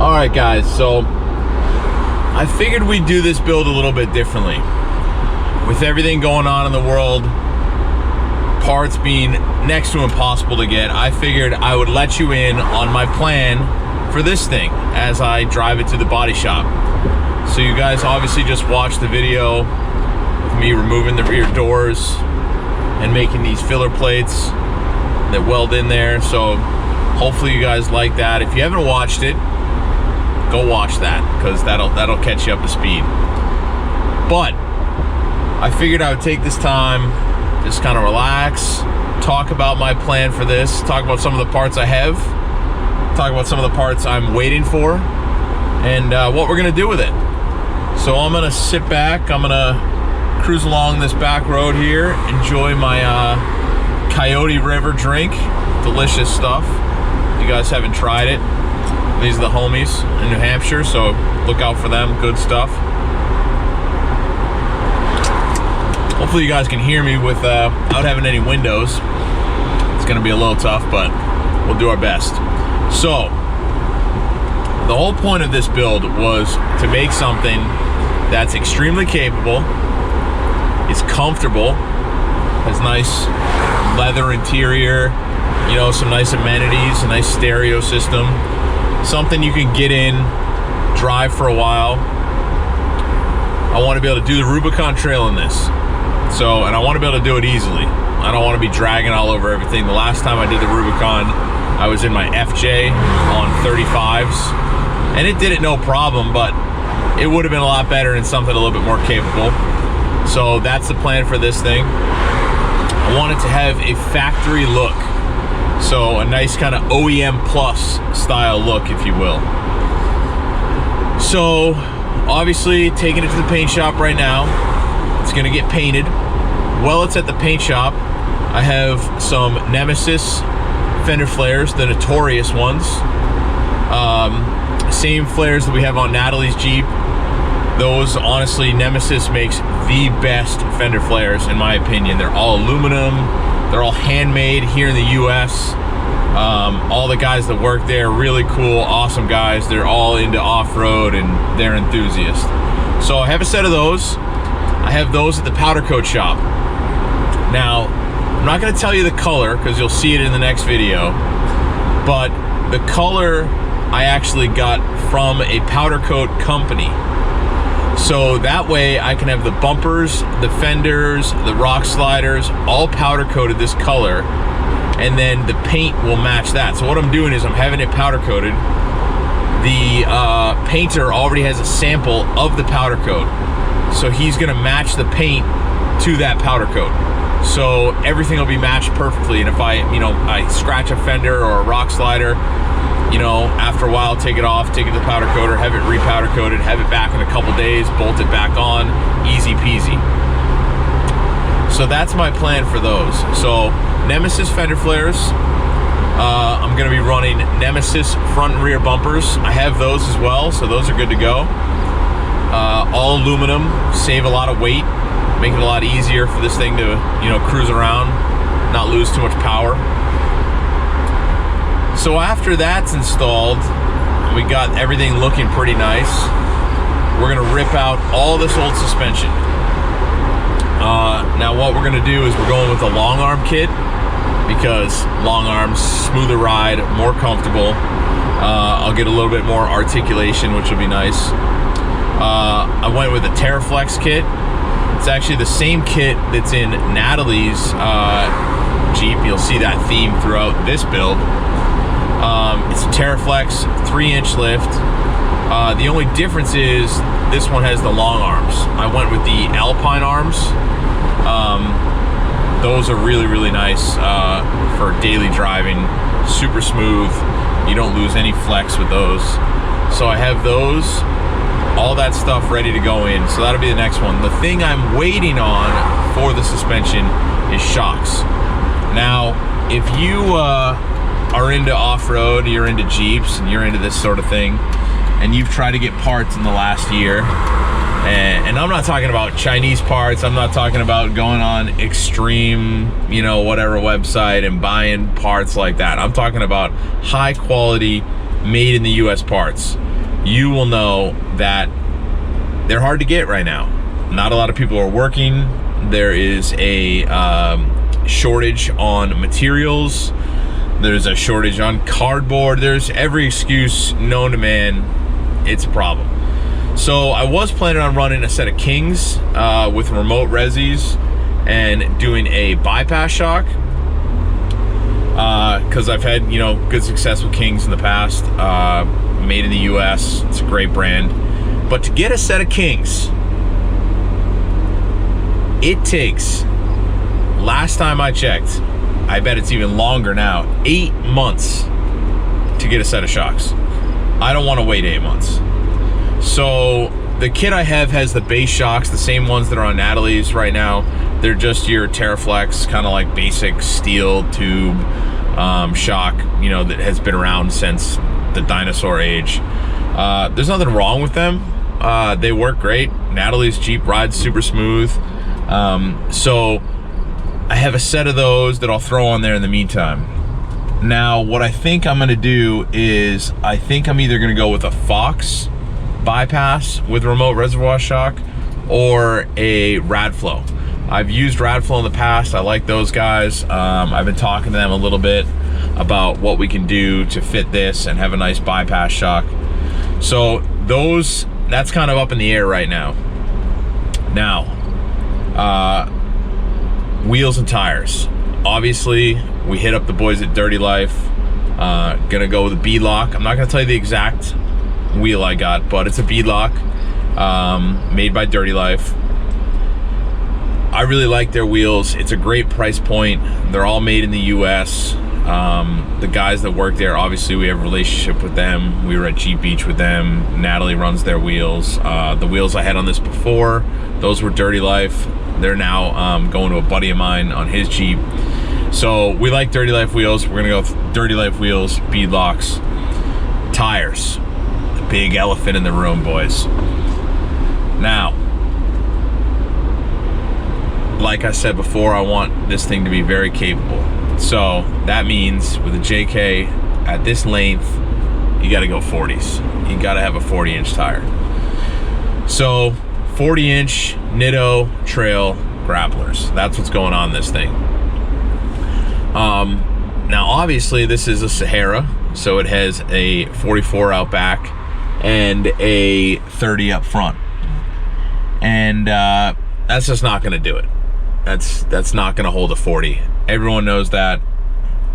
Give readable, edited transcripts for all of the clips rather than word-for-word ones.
All right, guys, so I figured we'd do this build a little bit differently. With everything going on in the world, parts being next to impossible to get, I figured I would let you in on my plan for this thing as I drive it to the body shop. So you guys obviously just watched the video of me removing the rear doors and making these filler plates that weld in there. So hopefully you guys like that. If you haven't watched it, go watch that, because that'll catch you up to speed. But I figured I would take this time, just kind of relax, talk about my plan for this, talk about some of the parts I have, talk about some of the parts I'm waiting for, and what we're gonna do with it. So I'm gonna sit back, I'm gonna cruise along this back road here, enjoy my Coyote River drink, delicious stuff. If you guys haven't tried it, these are the homies in New Hampshire, so look out for them, good stuff. Hopefully you guys can hear me without having any windows. It's gonna be a little tough, but we'll do our best. So, the whole point of this build was to make something that's extremely capable, is comfortable, has nice leather interior, you know, some nice amenities, a nice stereo system, something you can get in, drive for a while. I want to be able to do the Rubicon Trail in this. So, and I want to be able to do it easily. I don't want to be dragging all over everything. The last time I did the Rubicon, I was in my FJ on 35s, and it did it no problem, but it would have been a lot better in something a little bit more capable. So that's the plan for this thing. I want it to have a factory look. So a nice kind of OEM plus style look, if you will. So obviously taking it to the paint shop right now. It's gonna get painted. While it's at the paint shop, I have some Nemesis fender flares, the notorious ones. Same flares that we have on Natalie's Jeep. Those, honestly, Nemesis makes the best fender flares in my opinion. They're all aluminum. They're all handmade here in the US. All the guys that work there, really cool, awesome guys. They're all into off-road and they're enthusiasts. So I have a set of those. I have those at the powder coat shop. Now, I'm not gonna tell you the color because you'll see it in the next video, but the color I actually got from a powder coat company. So that way I can have the bumpers, the fenders, the rock sliders, all powder coated this color, and then the paint will match that. So what I'm doing is I'm having it powder coated. The painter already has a sample of the powder coat, so he's gonna match the paint to that powder coat. So everything will be matched perfectly. And if I scratch a fender or a rock slider, after a while, take it off, take it to the powder coater, have it repowder coated, have it back in a couple days, bolt it back on, easy peasy. So that's my plan for those. So Nemesis fender flares, I'm gonna be running Nemesis front and rear bumpers. I have those as well, so those are good to go. All aluminum, save a lot of weight, make it a lot easier for this thing to, cruise around, not lose too much power. So after that's installed, we got everything looking pretty nice. We're gonna rip out all this old suspension. Now what we're gonna do is we're going with a long arm kit, because long arms, smoother ride, more comfortable. I'll get a little bit more articulation, which will be nice. I went with a Terraflex kit. It's actually the same kit that's in Natalie's Jeep. You'll see that theme throughout this build. It's a Terraflex 3-inch lift. The only difference is this one has the long arms. I went with the Alpine arms. Those are really, really nice for daily driving. Super smooth. You don't lose any flex with those. So I have those, all that stuff ready to go in. So that'll be the next one. The thing I'm waiting on for the suspension is shocks. Now, if you are into off-road, you're into Jeeps, and you're into this sort of thing, and you've tried to get parts in the last year, and I'm not talking about Chinese parts, I'm not talking about going on Extreme, whatever website and buying parts like that. I'm talking about high quality, made in the US parts. you will know that they're hard to get right now. Not a lot of people are working. There is a shortage on materials. There's a shortage on cardboard. There's every excuse known to man. It's a problem. So I was planning on running a set of Kings with remote resis and doing a bypass shock, because I've had, you know, good success with Kings in the past. Made in the US, it's a great brand. But to get a set of Kings, it takes, last time I checked, I bet it's even longer now, 8 months to get a set of shocks. I don't want to wait 8 months. So the kit I have has the base shocks, the same ones that are on Natalie's right now. They're just your Terraflex, kind of like basic steel tube shock, you know, that has been around since the dinosaur age. There's nothing wrong with them. They work great. Natalie's Jeep rides super smooth. So I have a set of those that I'll throw on there in the meantime. Now, what I think I'm gonna do is, I think I'm either gonna go with a Fox bypass with remote reservoir shock or a Radflow. I've used Radflow in the past. I like those guys. I've been talking to them a little bit about what we can do to fit this and have a nice bypass shock. So those, that's kind of up in the air right now. Now, wheels and tires. Obviously, we hit up the boys at Dirty Life. Gonna go with a beadlock. I'm not gonna tell you the exact wheel I got, but it's a beadlock made by Dirty Life. I really like their wheels. It's a great price point. They're all made in the US. The guys that work there, obviously we have a relationship with them. We were at Jeep Beach with them. Natalie runs their wheels. The wheels I had on this before, those were Dirty Life. They're now going to a buddy of mine on his Jeep. So we like Dirty Life wheels. We're gonna go with Dirty Life wheels, beadlocks. Tires, the big elephant in the room, boys. Now, like I said before, I want this thing to be very capable. So that means with a JK at this length, you gotta go 40s. You gotta have a 40-inch tire. So 40-inch Nitto Trail grapplers. That's what's going on this thing. Now obviously this is a Sahara, so it has a 44 out back and a 30 up front. And that's just not gonna do it. That's not gonna hold a 40. Everyone knows that.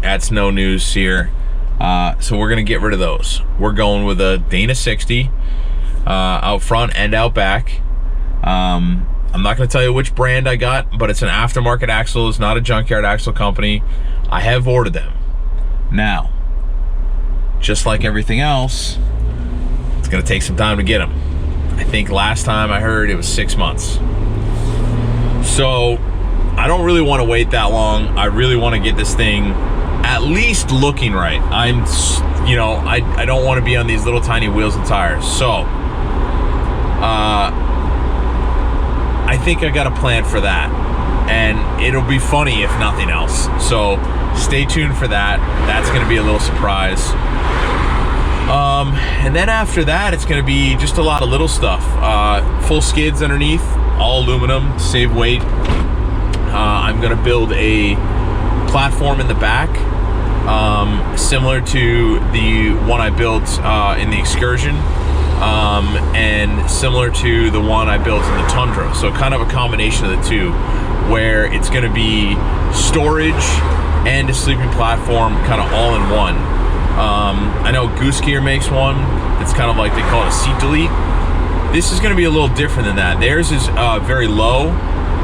That's no news here. So we're gonna get rid of those. We're going with a Dana 60 out front and out back. I'm not gonna tell you which brand I got, but it's an aftermarket axle. It's not a junkyard axle company. I have ordered them. Now, just like everything else, it's gonna take some time to get them. I think last time I heard it was 6 months. So I don't really want to wait that long. I really want to get this thing at least looking right. You know, I don't want to be on these little tiny wheels and tires. So I think I got a plan for that, and it'll be funny if nothing else. So stay tuned for that. That's going to be a little surprise. And then after that, it's going to be just a lot of little stuff. Full skids underneath, all aluminum, save weight. I'm going to build a platform in the back, similar to the one I built in the Excursion, and similar to the one I built in the Tundra. So kind of a combination of the two, where it's going to be storage and a sleeping platform kind of all in one. I know Goose Gear makes one. It's kind of like, they call it a seat delete. This is going to be a little different than that. Theirs is very low.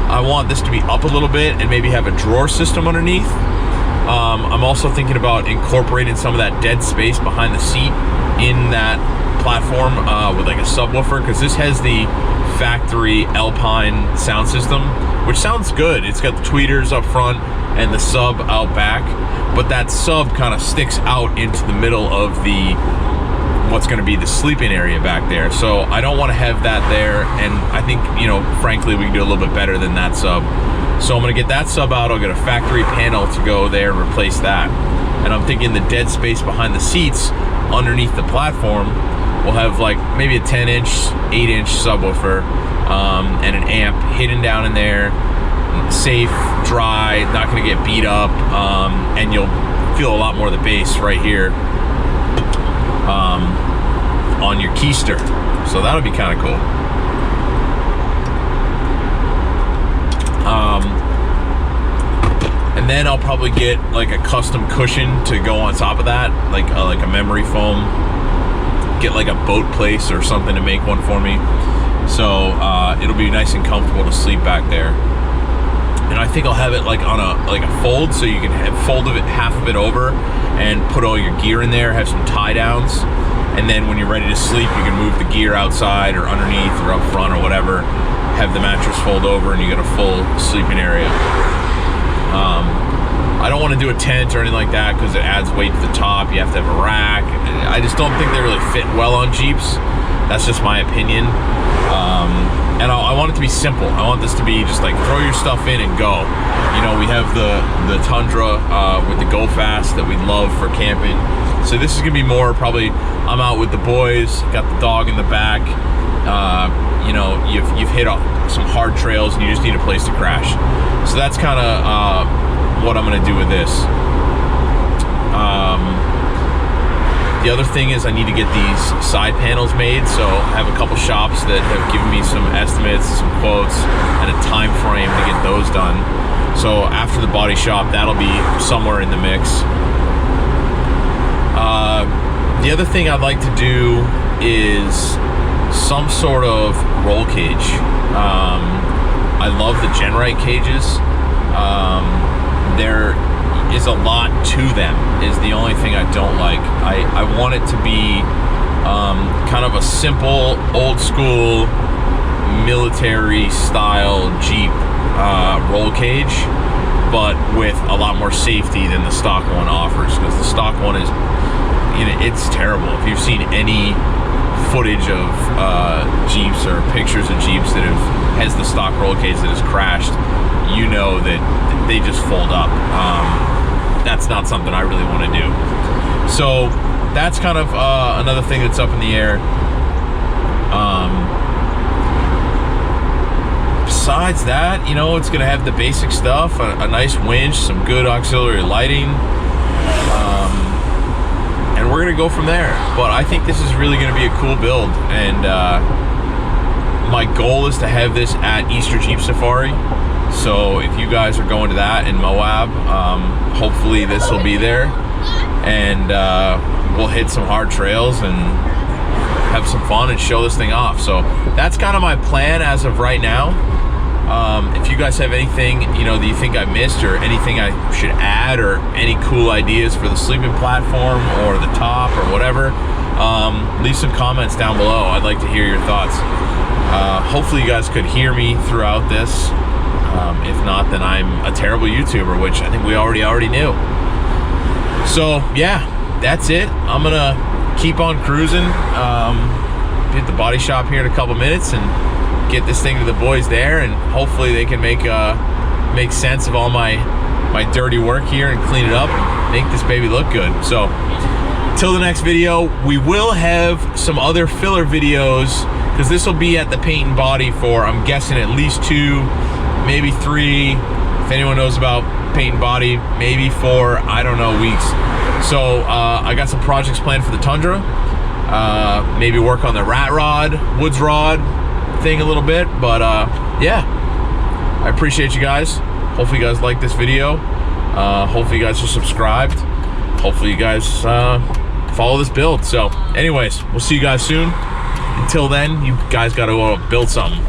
I want this to be up a little bit and maybe have a drawer system underneath. I'm also thinking about incorporating some of that dead space behind the seat in that platform with like a subwoofer, because this has the factory Alpine sound system, which sounds good. It's got the tweeters up front and the sub out back, but that sub kind of sticks out into the middle of the what's going to be the sleeping area back there. So I don't want to have that there, and I think, you know, frankly, we can do a little bit better than that sub. So I'm going to get that sub out. I'll get a factory panel to go there and replace that. And I'm thinking the dead space behind the seats underneath the platform, will have like maybe a 10-inch, 8-inch subwoofer, and an amp hidden down in there, safe, dry, not gonna get beat up, and you'll feel a lot more of the bass right here on your keister. So that'll be kind of cool. And then I'll probably get like a custom cushion to go on top of that, like a memory foam. Get like a boat place or something to make one for me. So it'll be nice and comfortable to sleep back there. And I think I'll have it like on a fold, so you can fold half of it over and put all your gear in there, have some tie downs, and then when you're ready to sleep, you can move the gear outside or underneath or up front or whatever, have the mattress fold over, and you got a full sleeping area. I don't want to do a tent or anything like that because it adds weight to the top. You have to have a rack. I just don't think they really fit well on Jeeps. That's just my opinion. And I want it to be simple. I want this to be just like throw your stuff in and go. You know, we have the Tundra with the Go Fast that we love for camping. So this is gonna be more probably I'm out with the boys, got the dog in the back. You know, you've hit some hard trails and you just need a place to crash. So that's kind of what I'm gonna do with this. The other thing is I need to get these side panels made, so I have a couple shops that have given me some estimates, some quotes, and a time frame to get those done. So after the body shop, that'll be somewhere in the mix. The other thing I'd like to do is some sort of roll cage. I love the Genrite cages. There is a lot to them, is the only thing I don't like. I want it to be kind of a simple, old school, military style Jeep roll cage, but with a lot more safety than the stock one offers, because the stock one is, you know, it's terrible. If you've seen any footage of Jeeps or pictures of Jeeps that has the stock roll cage that has crashed, you know that they just fold up. That's not something I really want to do. So that's kind of another thing that's up in the air. Besides that, you know, it's gonna have the basic stuff, a nice winch, some good auxiliary lighting, and we're gonna go from there. But I think this is really gonna be a cool build, and my goal is to have this at Easter Jeep Safari. So if you guys are going to that in Moab, hopefully this will be there, and we'll hit some hard trails and have some fun and show this thing off. So that's kind of my plan as of right now. If you guys have anything, you know, that you think I missed, or anything I should add, or any cool ideas for the sleeping platform or the top or whatever, leave some comments down below. I'd like to hear your thoughts. Hopefully you guys could hear me throughout this. If not, then I'm a terrible YouTuber, which I think we already knew. So yeah, that's it. I'm gonna keep on cruising. Hit the body shop here in a couple minutes and get this thing to the boys there, and hopefully they can make sense of all my dirty work here and clean it up and make this baby look good. So till the next video, we will have some other filler videos, because this will be at the paint and body for, I'm guessing, at least 2, maybe 3, if anyone knows about paint and body, maybe 4, I don't know, weeks. So I got some projects planned for the Tundra. Maybe work on the rat rod, woods rod thing a little bit, but yeah, I appreciate you guys. Hopefully you guys like this video. Hopefully you guys are subscribed. Hopefully you guys follow this build. So anyways, we'll see you guys soon. Until then, you guys gotta go build something.